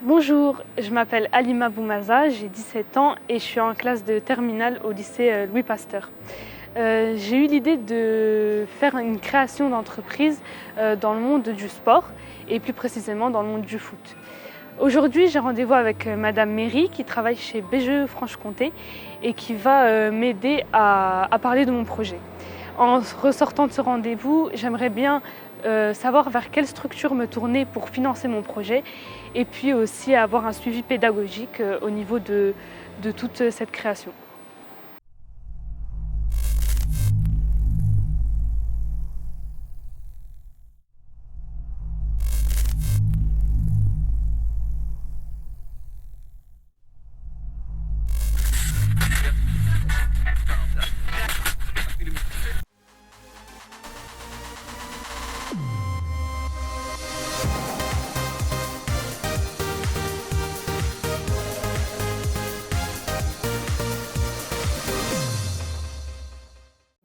Bonjour, je m'appelle Halima Boumaza, j'ai 17 ans et je suis en classe de terminale au lycée Louis Pasteur. J'ai eu l'idée de faire une création d'entreprise dans le monde du sport et plus précisément dans le monde du foot. Aujourd'hui, j'ai rendez-vous avec Madame Méry qui travaille chez BGE Franche-Comté et qui va m'aider à parler de mon projet. En ressortant de ce rendez-vous, j'aimerais bien savoir vers quelle structure me tourner pour financer mon projet et puis aussi avoir un suivi pédagogique au niveau de toute cette création.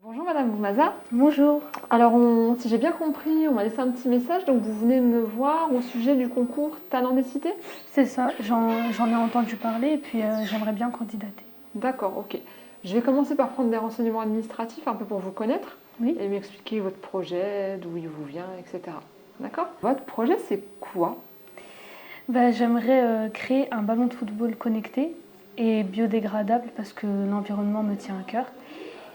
Bonjour Madame Boumaza. Bonjour. Alors, si j'ai bien compris, on m'a laissé un petit message, donc vous venez me voir au sujet du concours Talent des Cités? C'est ça, j'en ai entendu parler et puis j'aimerais bien candidater. D'accord, ok. Je vais commencer par prendre des renseignements administratifs un peu pour vous connaître Oui. et m'expliquer votre projet, d'où il vous vient, etc. D'accord? Votre projet, c'est quoi? J'aimerais créer un ballon de football connecté et biodégradable parce que l'environnement me tient à cœur.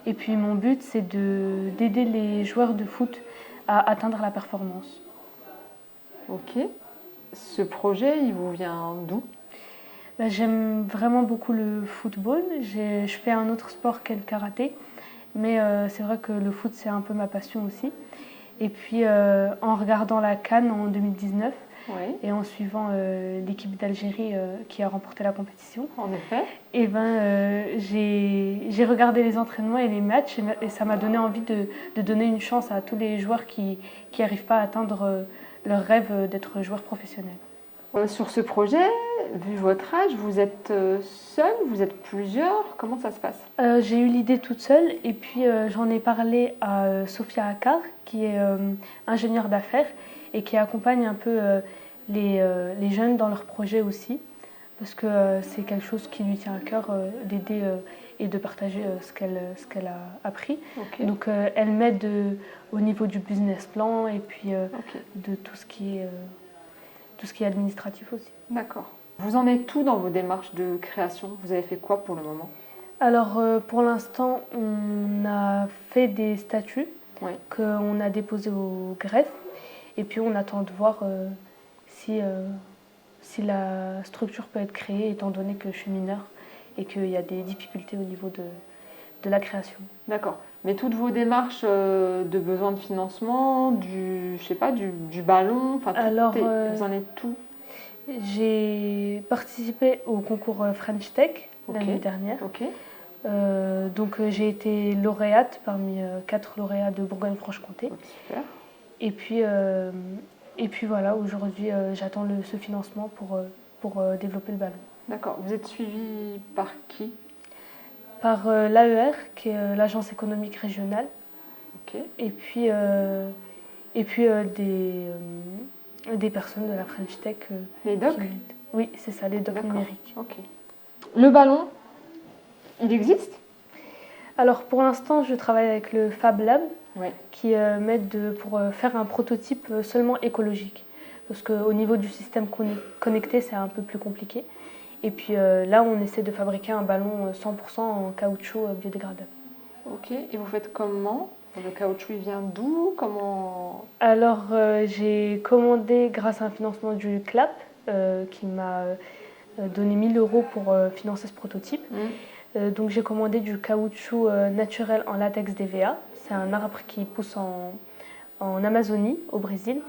Et puis mon but, c'est d'aider les joueurs de foot à atteindre la performance. Ok. Ce projet, il vous vient d'où? J'aime vraiment beaucoup le football. Je fais un autre sport qu'est le karaté, mais c'est vrai que le foot, c'est un peu ma passion aussi. Et puis en regardant la CAN en 2019 Oui, et en suivant l'équipe d'Algérie qui a remporté la compétition, en effet. j'ai regardé les entraînements et les matchs et ça m'a donné envie de donner une chance à tous les joueurs qui n'arrivent pas à atteindre leur rêve d'être joueurs professionnels. Sur ce projet, vu votre âge, vous êtes seul, vous êtes plusieurs, comment ça se passe? J'ai eu l'idée toute seule et puis j'en ai parlé à Sophia Akar qui est ingénieure d'affaires et qui accompagne un peu les jeunes dans leurs projets aussi parce que c'est quelque chose qui lui tient à cœur d'aider et de partager ce qu'elle a appris. Ok. Donc elle m'aide au niveau du business plan et puis Ok. de tout ce qui est administratif aussi. D'accord. Vous en êtes où dans vos démarches de création? Vous avez fait quoi pour le moment? Alors pour l'instant, on a fait des statuts Oui. qu'on a déposés au greffe et puis on attend de voir si la structure peut être créée étant donné que je suis mineure et qu'il y a des difficultés au niveau de la création. D'accord. Mais toutes vos démarches de besoin de financement, je sais pas, du ballon, enfin, Alors, vous en êtes tout? j'ai participé au concours French Tech Ok. l'année dernière. Ok. Donc j'ai été lauréate parmi 4 lauréats de Bourgogne-Franche-Comté. Ok, super. Et puis voilà, aujourd'hui j'attends ce financement pour développer le ballon. D'accord. Vous êtes suivi par qui? Par l'AER, qui est l'Agence économique régionale, Ok. et puis des personnes de la French Tech. Les docs? qui m'aident. Oui, c'est ça, les docs D'accord. numériques. Ok. Le ballon, il existe? Alors pour l'instant, je travaille avec le Fab Lab, Oui. qui m'aide pour faire un prototype seulement écologique. Parce qu'au niveau du système connecté, c'est un peu plus compliqué. Et puis là, on essaie de fabriquer un ballon 100% en caoutchouc biodégradable. Ok. Et vous faites comment? Le caoutchouc, il vient d'où? Comment? Alors, j'ai commandé grâce à un financement du CLAP qui m'a donné 1 000 € pour financer ce prototype. Donc, j'ai commandé du caoutchouc naturel en latex DVA. C'est un arbre qui pousse en Amazonie, au Brésil,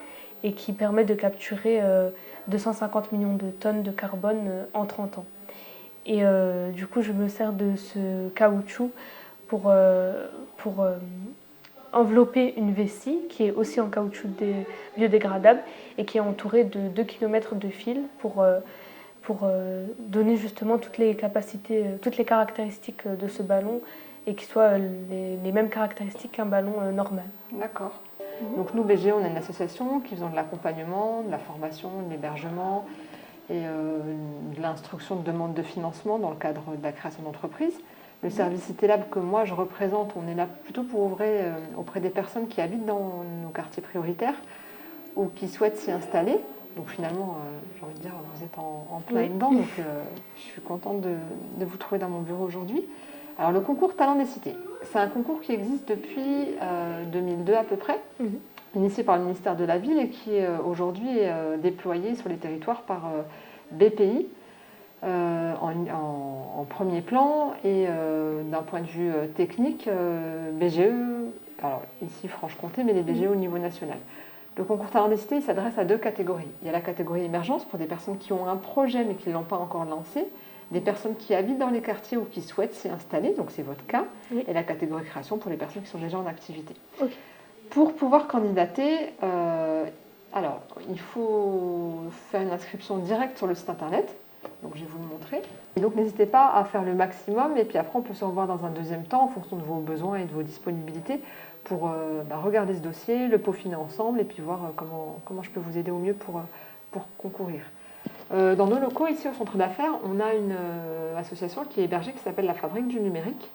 et qui permet de capturer 250 millions de tonnes de carbone en 30 ans. Et du coup, je me sers de ce caoutchouc pour envelopper une vessie qui est aussi en caoutchouc biodégradable et qui est entourée de 2 km de fil pour donner justement toutes les capacités, toutes les caractéristiques de ce ballon et qui soient les mêmes caractéristiques qu'un ballon normal. D'accord. Donc nous, BG, on est une association qui faisons de l'accompagnement, de la formation, de l'hébergement et de l'instruction de demande de financement dans le cadre de la création d'entreprise. Le service CitéLab que moi je représente, on est là plutôt pour ouvrir auprès des personnes qui habitent dans nos quartiers prioritaires ou qui souhaitent s'y installer. Donc finalement, j'ai envie de dire, vous êtes en plein dedans, donc je suis contente de vous trouver dans mon bureau aujourd'hui. Alors le concours Talents des Cités, c'est un concours qui existe depuis 2002 à peu près, initié par le ministère de la Ville et qui aujourd'hui est déployé sur les territoires par BPI en premier plan et d'un point de vue technique, BGE, alors ici Franche-Comté, mais les BGE au niveau national. Le concours Talents des Cités, il s'adresse à deux catégories. Il y a la catégorie émergence pour des personnes qui ont un projet mais qui ne l'ont pas encore lancé, des personnes qui habitent dans les quartiers ou qui souhaitent s'y installer, donc c'est votre cas, et la catégorie création pour les personnes qui sont déjà en activité. Okay. Pour pouvoir candidater, alors il faut faire une inscription directe sur le site internet, donc je vais vous le montrer. Et donc n'hésitez pas à faire le maximum et puis après on peut se revoir dans un deuxième temps en fonction de vos besoins et de vos disponibilités pour regarder ce dossier, le peaufiner ensemble et puis voir comment je peux vous aider au mieux pour concourir. Dans nos locaux, ici au centre d'affaires, on a une association qui est hébergée qui s'appelle la Fabrique du Numérique,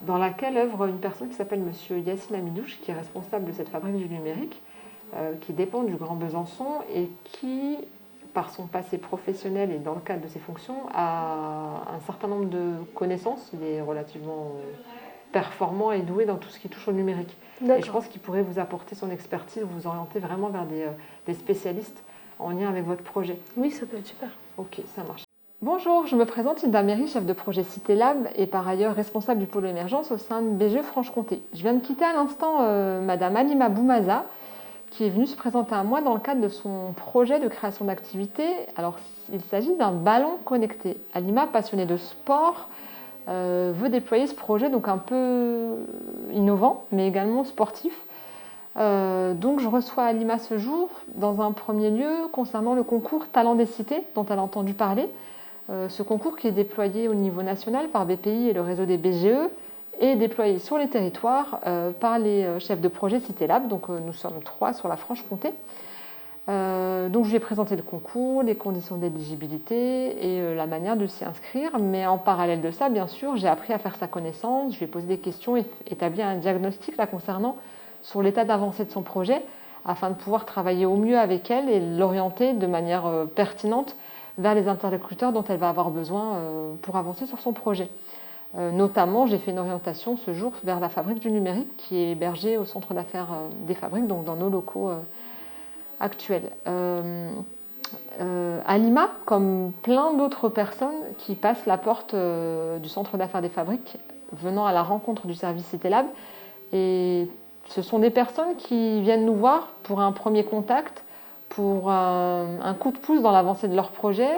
dans laquelle œuvre une personne qui s'appelle M. Yassine Amidouche, qui est responsable de cette Fabrique du Numérique, qui dépend du Grand Besançon et qui, par son passé professionnel et dans le cadre de ses fonctions, a un certain nombre de connaissances. Il est relativement performant et doué dans tout ce qui touche au numérique. Et je pense qu'il pourrait vous apporter son expertise, vous orienter vraiment vers des spécialistes en lien avec votre projet. Oui, ça peut être super. Ok, ça marche. Bonjour, je me présente Hilda Méry, chef de projet CitéLab et par ailleurs responsable du pôle émergence au sein de BGE Franche-Comté. Je viens de quitter à l'instant Madame Alima Boumaza, qui est venue se présenter à moi dans le cadre de son projet de création d'activité. Alors, il s'agit d'un ballon connecté. Alima, passionnée de sport, veut déployer ce projet donc un peu innovant, mais également sportif. Donc je reçois Alima ce jour dans un premier lieu concernant le concours Talents des Cités dont elle a entendu parler. Ce concours qui est déployé au niveau national par BPI et le réseau des BGE est déployé sur les territoires par les chefs de projet CitéLab. Donc nous sommes 3 sur la Franche-Comté. Donc je lui ai présenté le concours, les conditions d'éligibilité et la manière de s'y inscrire. Mais en parallèle de ça, bien sûr, j'ai appris à faire sa connaissance. Je lui ai posé des questions et établi un diagnostic la concernant sur l'état d'avancée de son projet afin de pouvoir travailler au mieux avec elle et l'orienter de manière pertinente vers les interlocuteurs dont elle va avoir besoin pour avancer sur son projet. Notamment, j'ai fait une orientation ce jour vers la Fabrique du Numérique qui est hébergée au centre d'affaires des Fabriques, donc dans nos locaux actuels. Alima, comme plein d'autres personnes qui passent la porte du centre d'affaires des Fabriques venant à la rencontre du service CitéLab, et ce sont des personnes qui viennent nous voir pour un premier contact, pour un coup de pouce dans l'avancée de leur projet.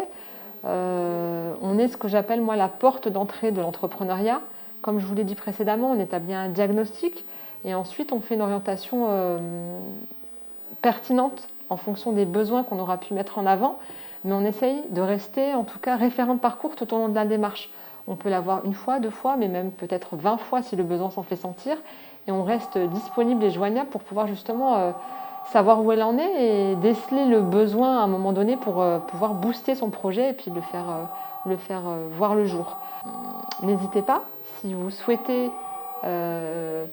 On est ce que j'appelle moi la porte d'entrée de l'entrepreneuriat. Comme je vous l'ai dit précédemment, on établit un diagnostic et ensuite on fait une orientation pertinente en fonction des besoins qu'on aura pu mettre en avant. Mais on essaye de rester en tout cas référent de parcours tout au long de la démarche. On peut l'avoir une fois, 2 fois, mais même peut-être 20 fois si le besoin s'en fait sentir. Et on reste disponible et joignable pour pouvoir justement savoir où elle en est et déceler le besoin à un moment donné pour pouvoir booster son projet et puis le faire voir le jour. N'hésitez pas, si vous souhaitez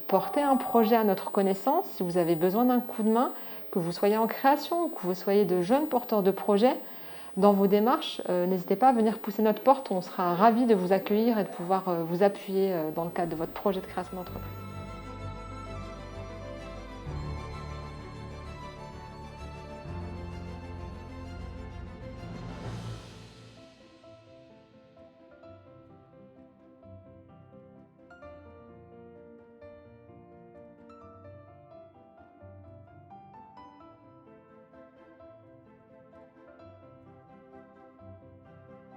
porter un projet à notre connaissance, si vous avez besoin d'un coup de main, que vous soyez en création ou que vous soyez de jeunes porteurs de projets, dans vos démarches, n'hésitez pas à venir pousser notre porte. On sera ravis de vous accueillir et de pouvoir vous appuyer dans le cadre de votre projet de création d'entreprise.